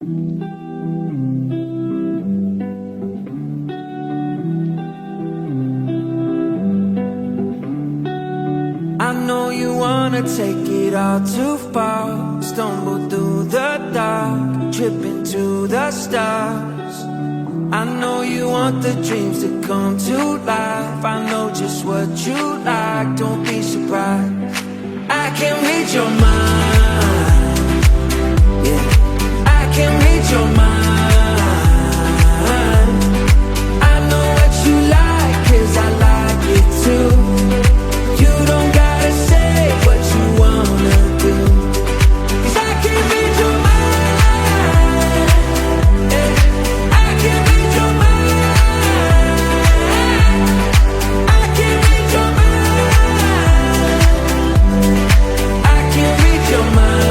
I know you wanna take it all too far, stumble through the dark, trip into the stars. I know you want the dreams to come to life. I know just what you like, don't be surprised. I can read your mind, yeah, I can read your mind. I know what you like, 'cause I like it too. You don't gotta say what you wanna do, 'cause I can read your mind, yeah, I can read your mind. I can read your mind. I can read your mind.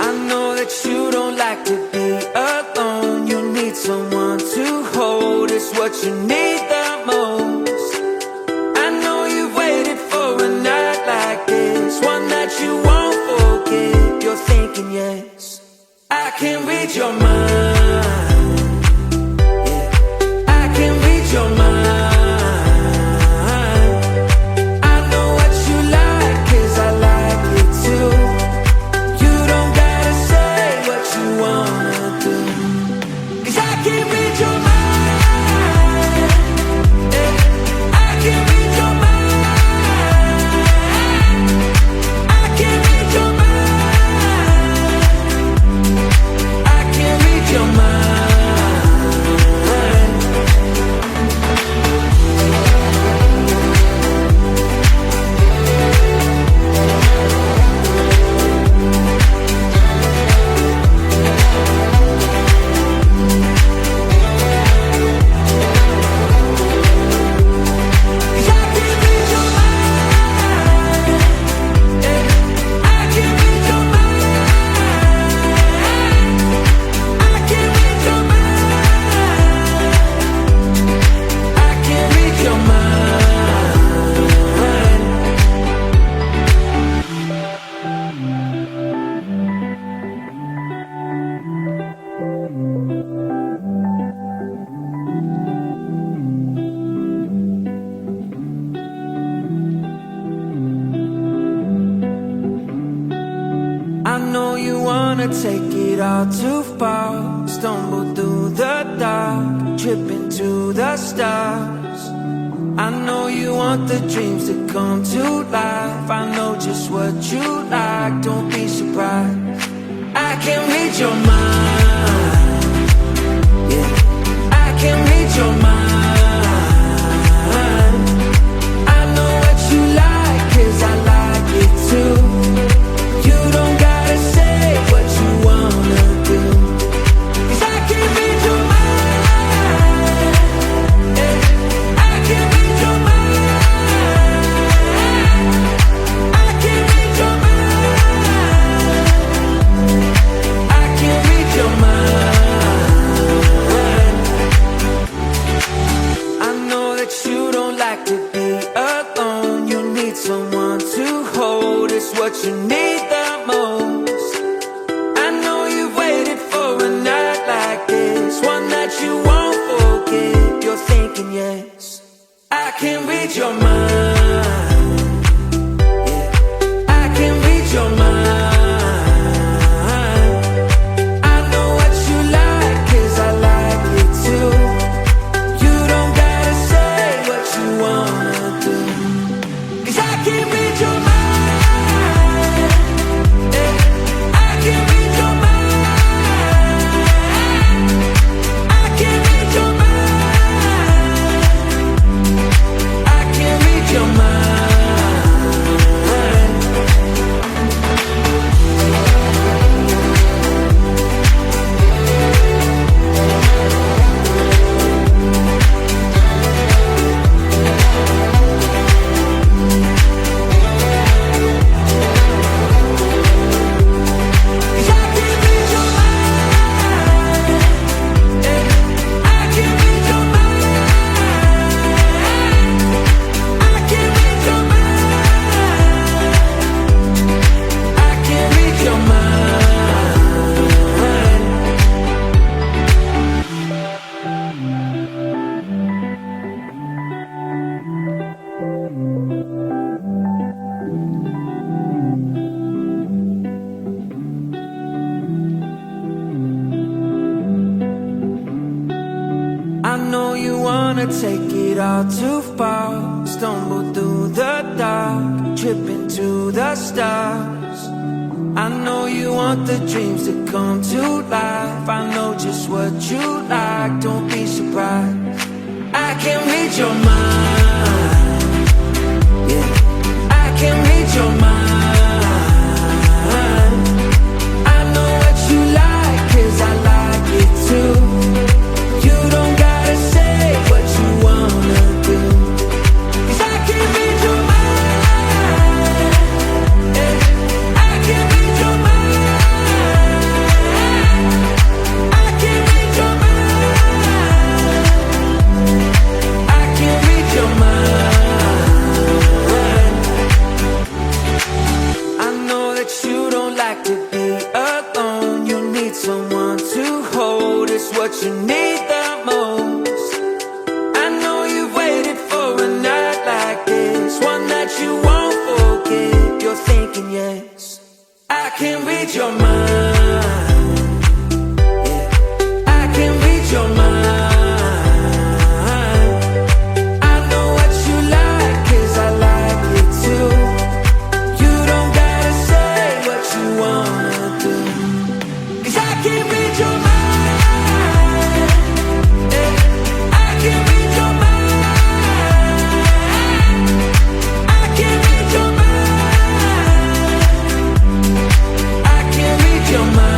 I know that you don't like to be alone. You need someone to hold, it's what you need the most. I know you've waited for a night like this, one that you won't forget. You're thinking yes, I can read your mind, yeah, I can read your mind. I know what you like, 'cause I like it too. You don't gotta say what you wanna do, 'cause I can read your mind, yeah, I can read your mind. I can read your mind. I can read your mind. I know you wanna take it all too far, stumble through the dark, trip into the stars. I know you want the dreams to come to life. I know just what you like, don't be surprised. I can read your mind, yeah, I can read your mind. I know what you like, 'cause I like it too. You don't gotta say what you wanna do, 'cause I can read your mind, yeah, I can read your mind. I can read your mind. I can read your mind. I know that you don't like to be alone. You need someone to hold, it's what you need the most. I know you've waited for a night like this, one that you won't forget. You're thinking yes, I can read your mind, yeah, I can read your mind. I know what you like, 'cause I like it too. You don't gotta say what you wanna do, 'cause I can read your mind. wanna take it all too far. Stumble through the dark, trip into the stars. I know you want the dreams to come to life. I know just what you like, don't be surprised. I can read your mind, yeah, I can read your mind. I know what you like, 'cause I like it too. You don't gotta say what you wanna do, 'cause I can read your mind, yeah, I can read your mind. I can read your mind. I can read your mind. I know that you don't like to be alone. You need someone to hold, it's what you need the most. I know you've waited for a night like this, one that you won't forget. You're thinking yes, I can read your mind, yeah, I can read your mind. I know what you like, 'cause I like it too. You don't gotta say what you wanna do, 'cause I can read your mind, yeah, I can read your mind. I can read your mind. I can read your mind.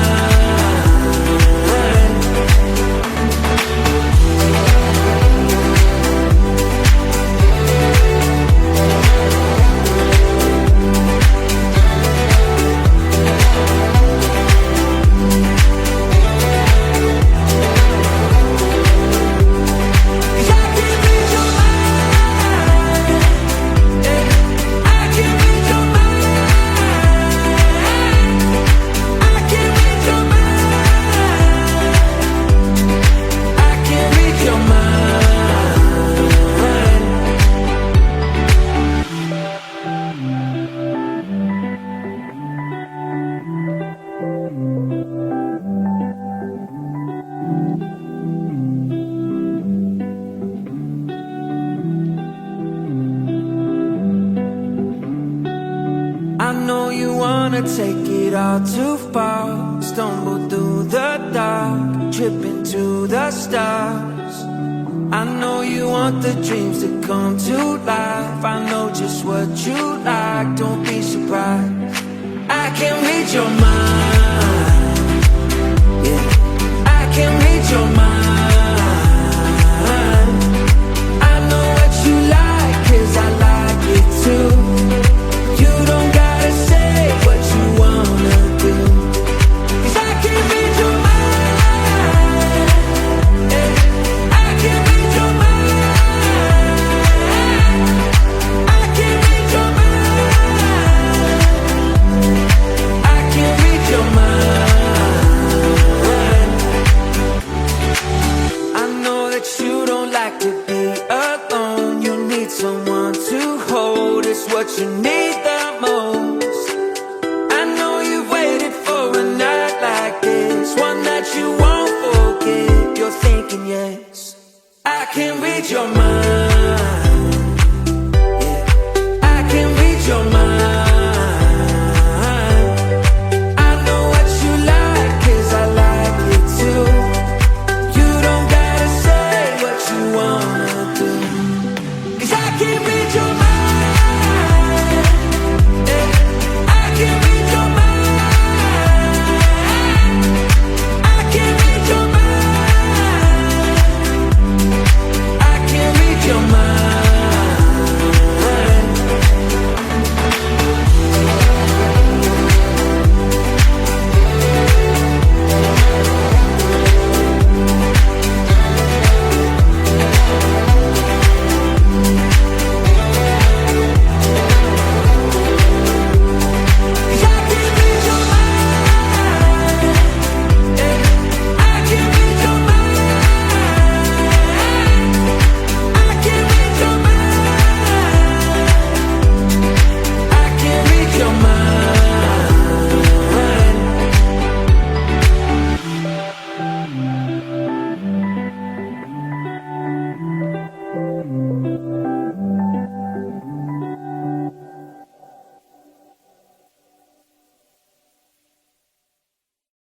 I know you wanna take it all too far. Stumble through the dark, trip into the stars. I know you want the dreams to come to life. I know just what you like, don't be surprised. I can read your mind.